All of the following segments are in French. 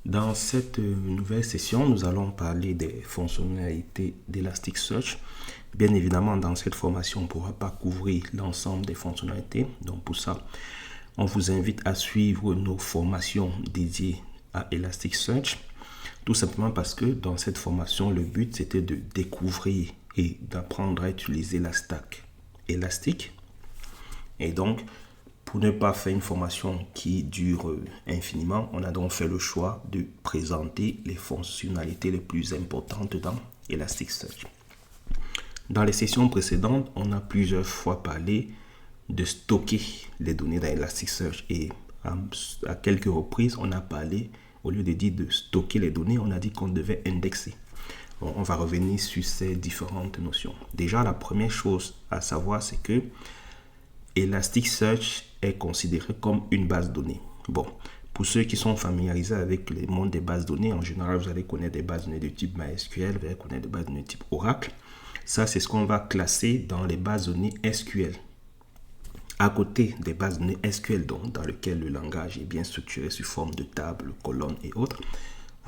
Dans cette nouvelle session, nous allons parler des fonctionnalités d'Elasticsearch. Bien évidemment, dans cette formation, on ne pourra pas couvrir l'ensemble des fonctionnalités. Donc pour ça, on vous invite à suivre nos formations dédiées à Elasticsearch. Tout simplement parce que dans cette formation, le but c'était de découvrir et d'apprendre à utiliser la stack Elastic. Et donc, pour ne pas faire une formation qui dure infiniment, on a donc fait le choix de présenter les fonctionnalités les plus importantes dans Elasticsearch. Dans les sessions précédentes, on a plusieurs fois parlé de stocker les données dans Elasticsearch et à quelques reprises, on a parlé, au lieu de dire de stocker les données, on a dit qu'on devait indexer. Bon, on va revenir sur ces différentes notions. Déjà, la première chose à savoir, c'est que Elasticsearch est considéré comme une base de données. Bon, pour ceux qui sont familiarisés avec le monde des bases de données, en général, vous allez connaître des bases de données de type MySQL, vous allez connaître des bases de données de type Oracle. Ça, c'est ce qu'on va classer dans les bases de données SQL. À côté des bases de données SQL, donc, dans lesquelles le langage est bien structuré sous forme de tables, colonnes et autres,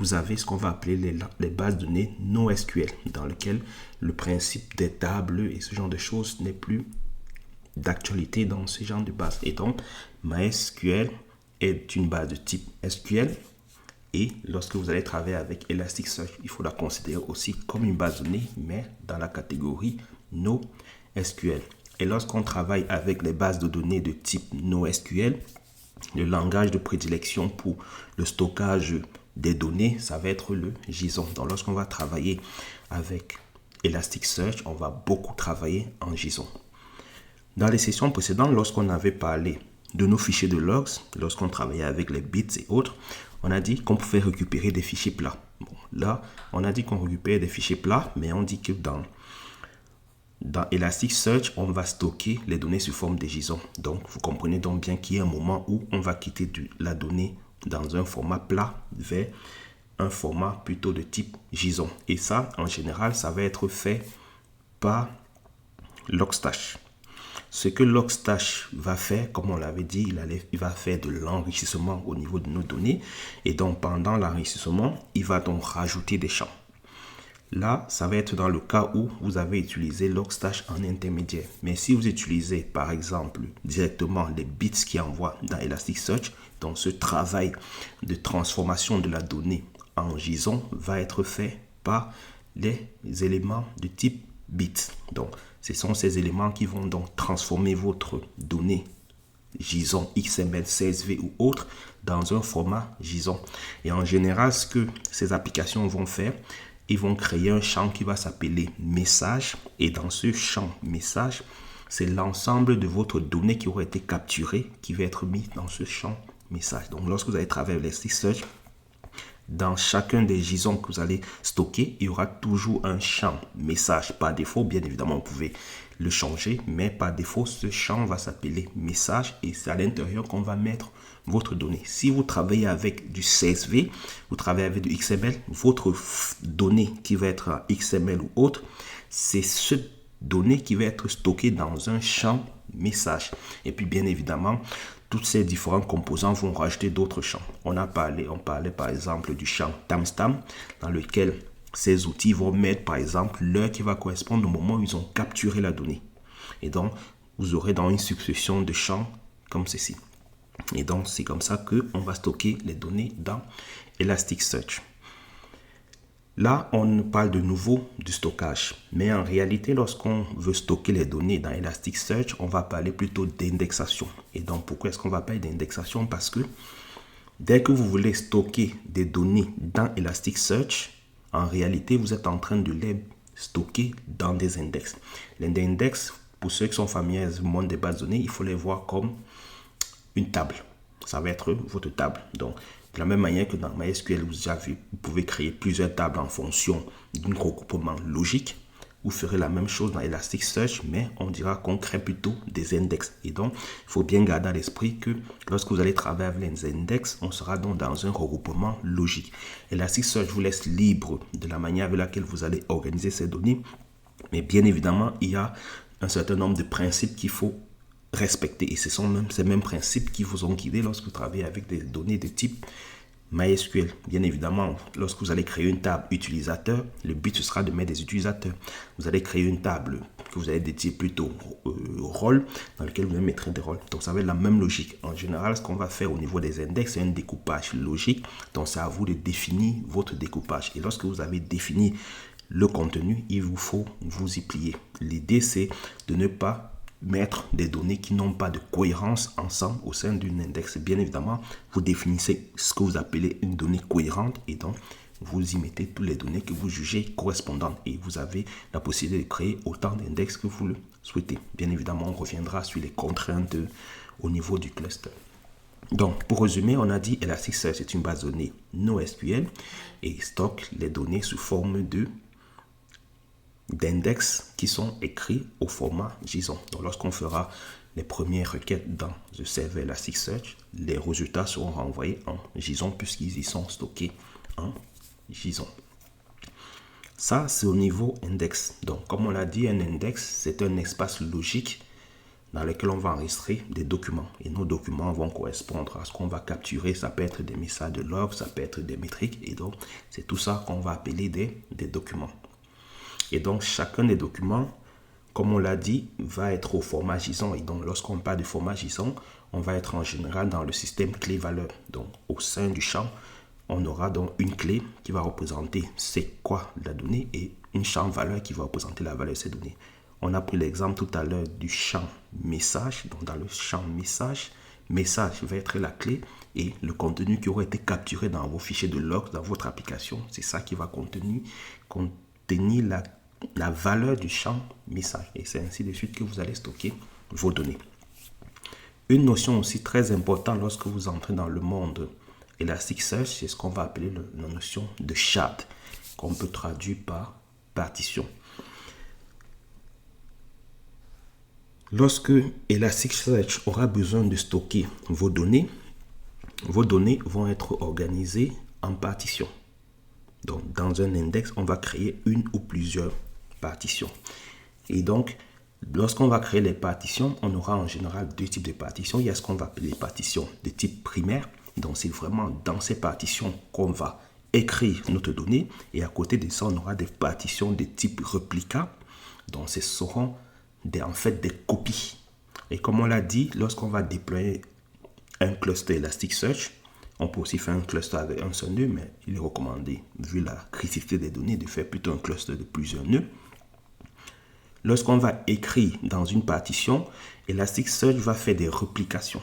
vous avez ce qu'on va appeler les bases de données NoSQL, dans lesquelles le principe des tables et ce genre de choses n'est plus d'actualité dans ce genre de base. Et donc, MySQL est une base de type SQL. Et lorsque vous allez travailler avec Elasticsearch, il faut la considérer aussi comme une base de données, mais dans la catégorie NoSQL. Et lorsqu'on travaille avec les bases de données de type NoSQL, le langage de prédilection pour le stockage des données, ça va être le JSON. Donc, lorsqu'on va travailler avec Elasticsearch, on va beaucoup travailler en JSON. Dans les sessions précédentes, lorsqu'on avait parlé de nos fichiers de logs, lorsqu'on travaillait avec les bits et autres, on a dit qu'on pouvait récupérer des fichiers plats. Bon, là, on a dit qu'on récupère des fichiers plats, mais on dit que dans Elasticsearch, on va stocker les données sous forme de JSON. Donc, vous comprenez donc bien qu'il y a un moment où on va quitter la donnée dans un format plat vers un format plutôt de type JSON. Et ça, en général, ça va être fait par Logstash. Ce que Logstash va faire, comme on l'avait dit, il va faire de l'enrichissement au niveau de nos données. Et donc, pendant l'enrichissement, il va donc rajouter des champs. Là, ça va être dans le cas où vous avez utilisé Logstash en intermédiaire. Mais si vous utilisez, par exemple, directement les bits qui envoient dans Elasticsearch, donc ce travail de transformation de la donnée en JSON va être fait par les éléments de type bits. Donc, ce sont ces éléments qui vont donc transformer votre donnée JSON, XML, CSV ou autre dans un format JSON. Et en général, ce que ces applications vont faire, ils vont créer un champ qui va s'appeler message. Et dans ce champ message, c'est l'ensemble de votre donnée qui aura été capturée qui va être mis dans ce champ message. Donc, lorsque vous allez travailler avec Elasticsearch, dans chacun des JSON que vous allez stocker, il y aura toujours un champ message. Par défaut, bien évidemment, vous pouvez le changer, mais par défaut, ce champ va s'appeler message et c'est à l'intérieur qu'on va mettre votre donnée. Si vous travaillez avec du CSV, vous travaillez avec du XML, votre donnée qui va être XML ou autre, c'est cette donnée qui va être stockée dans un champ message. Et puis, bien évidemment, toutes ces différents composants vont rajouter d'autres champs. On parlait par exemple du champ timestamp dans lequel ces outils vont mettre par exemple l'heure qui va correspondre au moment où ils ont capturé la donnée. Et donc, vous aurez dans une succession de champs comme ceci. Et donc, c'est comme ça qu'on va stocker les données dans Elasticsearch. Là, on parle de nouveau du stockage. Mais en réalité, lorsqu'on veut stocker les données dans Elasticsearch, on va parler plutôt d'indexation. Et donc, pourquoi est-ce qu'on va parler d'indexation? Parce que dès que vous voulez stocker des données dans Elasticsearch, en réalité, vous êtes en train de les stocker dans des index. Les index, pour ceux qui sont familiers du monde des bases de données, il faut les voir comme une table. Ça va être votre table. Donc, de la même manière que dans MySQL, vous pouvez créer plusieurs tables en fonction d'un regroupement logique. Vous ferez la même chose dans Elasticsearch, mais on dira qu'on crée plutôt des index. Et donc, il faut bien garder à l'esprit que lorsque vous allez travailler avec les index, on sera donc dans un regroupement logique. Elasticsearch vous laisse libre de la manière avec laquelle vous allez organiser ces données. Mais bien évidemment, il y a un certain nombre de principes qu'il faut respecter. Et ce sont même ces mêmes principes qui vous ont guidé lorsque vous travaillez avec des données de type MySQL. Bien évidemment, lorsque vous allez créer une table utilisateur, le but ce sera de mettre des utilisateurs. Vous allez créer une table que vous allez dédier plutôt au rôle, dans lequel vous mettrez des rôles. Donc ça va être la même logique. En général, ce qu'on va faire au niveau des index, c'est un découpage logique. Donc c'est à vous de définir votre découpage. Et lorsque vous avez défini le contenu, il vous faut vous y plier. L'idée, c'est de ne pas mettre des données qui n'ont pas de cohérence ensemble au sein d'une index. Bien évidemment, vous définissez ce que vous appelez une donnée cohérente et donc vous y mettez toutes les données que vous jugez correspondantes et vous avez la possibilité de créer autant d'index que vous le souhaitez. Bien évidemment, on reviendra sur les contraintes au niveau du cluster. Donc, pour résumer, on a dit Elasticsearch est une base de données NoSQL et stocke les données sous forme d'index qui sont écrits au format JSON. Donc, lorsqu'on fera les premières requêtes dans le serveur Elasticsearch, les résultats seront renvoyés en JSON puisqu'ils y sont stockés en JSON. Ça, c'est au niveau index. Donc, comme on l'a dit, un index, c'est un espace logique dans lequel on va enregistrer des documents. Et nos documents vont correspondre à ce qu'on va capturer. Ça peut être des messages de log, ça peut être des métriques. Et donc, c'est tout ça qu'on va appeler des documents. Et donc, chacun des documents, comme on l'a dit, va être au format JSON. Et donc, lorsqu'on parle de format JSON, on va être en général dans le système clé-valeur. Donc, au sein du champ, on aura donc une clé qui va représenter c'est quoi la donnée et une champ valeur qui va représenter la valeur de ces données. On a pris l'exemple tout à l'heure du champ message. Donc, dans le champ message va être la clé et le contenu qui aura été capturé dans vos fichiers de log, dans votre application, c'est ça qui va contenir la valeur du champ message. Et c'est ainsi de suite que vous allez stocker vos données. Une notion aussi très importante lorsque vous entrez dans le monde Elasticsearch, c'est ce qu'on va appeler la notion de shard, qu'on peut traduire par partition. Lorsque Elasticsearch aura besoin de stocker vos données vont être organisées en partitions. Donc, dans un index, on va créer une ou plusieurs partitions. Et donc, lorsqu'on va créer les partitions, on aura en général deux types de partitions. Il y a ce qu'on va appeler les partitions de type primaire. Donc, c'est vraiment dans ces partitions qu'on va écrire notre donnée. Et à côté de ça, on aura des partitions de type réplica. Donc, ce seront en fait des copies. Et comme on l'a dit, lorsqu'on va déployer un cluster Elasticsearch, on peut aussi faire un cluster avec un seul nœud, mais il est recommandé, vu la criticité des données, de faire plutôt un cluster de plusieurs nœuds. Lorsqu'on va écrire dans une partition, Elasticsearch va faire des réplications.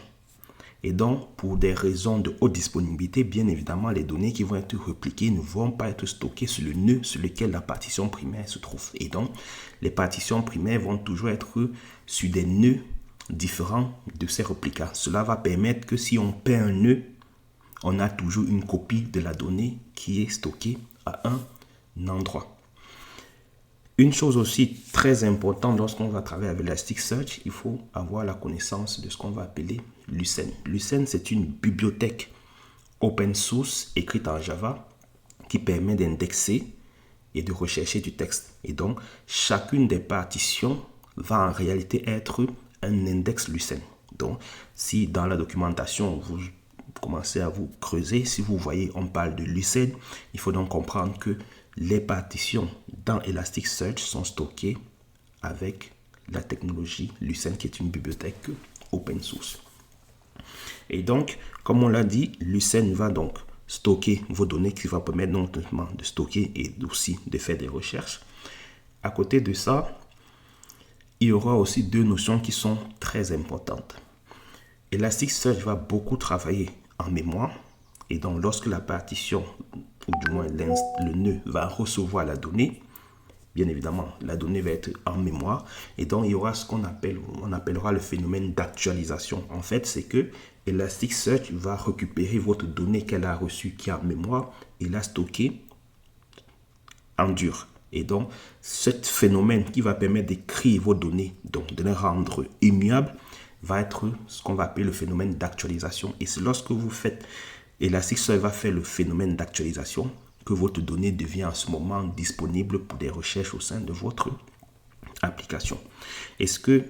Et donc, pour des raisons de haute disponibilité, bien évidemment, les données qui vont être répliquées ne vont pas être stockées sur le nœud sur lequel la partition primaire se trouve. Et donc, les partitions primaires vont toujours être sur des nœuds différents de ces réplicas. Cela va permettre que si on perd un nœud, on a toujours une copie de la donnée qui est stockée à un endroit. Une chose aussi très importante lorsqu'on va travailler avec Elasticsearch, il faut avoir la connaissance de ce qu'on va appeler Lucene. Lucene, c'est une bibliothèque open source écrite en Java qui permet d'indexer et de rechercher du texte. Et donc, chacune des partitions va en réalité être un index Lucene. Donc, si dans la documentation, vous commencez à vous creuser, si vous voyez, on parle de Lucene, il faut donc comprendre que les partitions dans Elasticsearch sont stockées avec la technologie Lucene, qui est une bibliothèque open source. Et donc, comme on l'a dit, Lucene va donc stocker vos données, qui va permettre non seulement de stocker et aussi de faire des recherches. À côté de ça, il y aura aussi deux notions qui sont très importantes. Elasticsearch va beaucoup travailler en mémoire. Et donc, lorsque la partition, ou du moins le nœud, va recevoir la donnée, bien évidemment, la donnée va être en mémoire. Et donc, il y aura ce qu'on appellera le phénomène d'actualisation. En fait, c'est que Elasticsearch va récupérer votre donnée qu'elle a reçue qui est en mémoire et la stocker en dur. Et donc, ce phénomène qui va permettre d'écrire vos données, donc de les rendre immuables, va être ce qu'on va appeler le phénomène d'actualisation. Et c'est lorsque vous faites Elasticsearch va faire le phénomène d'actualisation que votre donnée devient en ce moment disponible pour des recherches au sein de votre application. Et ce que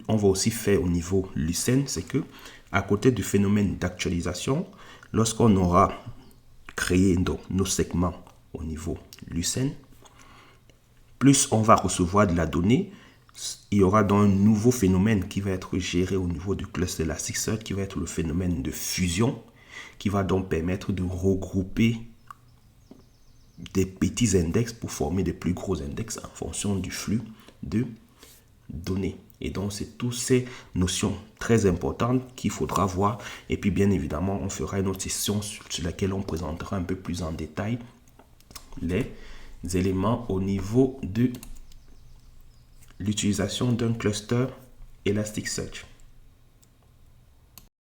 on va aussi faire au niveau Lucene, c'est que à côté du phénomène d'actualisation, lorsqu'on aura créer donc nos segments au niveau Lucene. Plus on va recevoir de la donnée, il y aura donc un nouveau phénomène qui va être géré au niveau du cluster Elasticsearch, qui va être le phénomène de fusion, qui va donc permettre de regrouper des petits index pour former des plus gros index en fonction du flux de données. Et donc, c'est toutes ces notions très importantes qu'il faudra voir. Et puis, bien évidemment, on fera une autre session sur laquelle on présentera un peu plus en détail les éléments au niveau de l'utilisation d'un cluster Elasticsearch.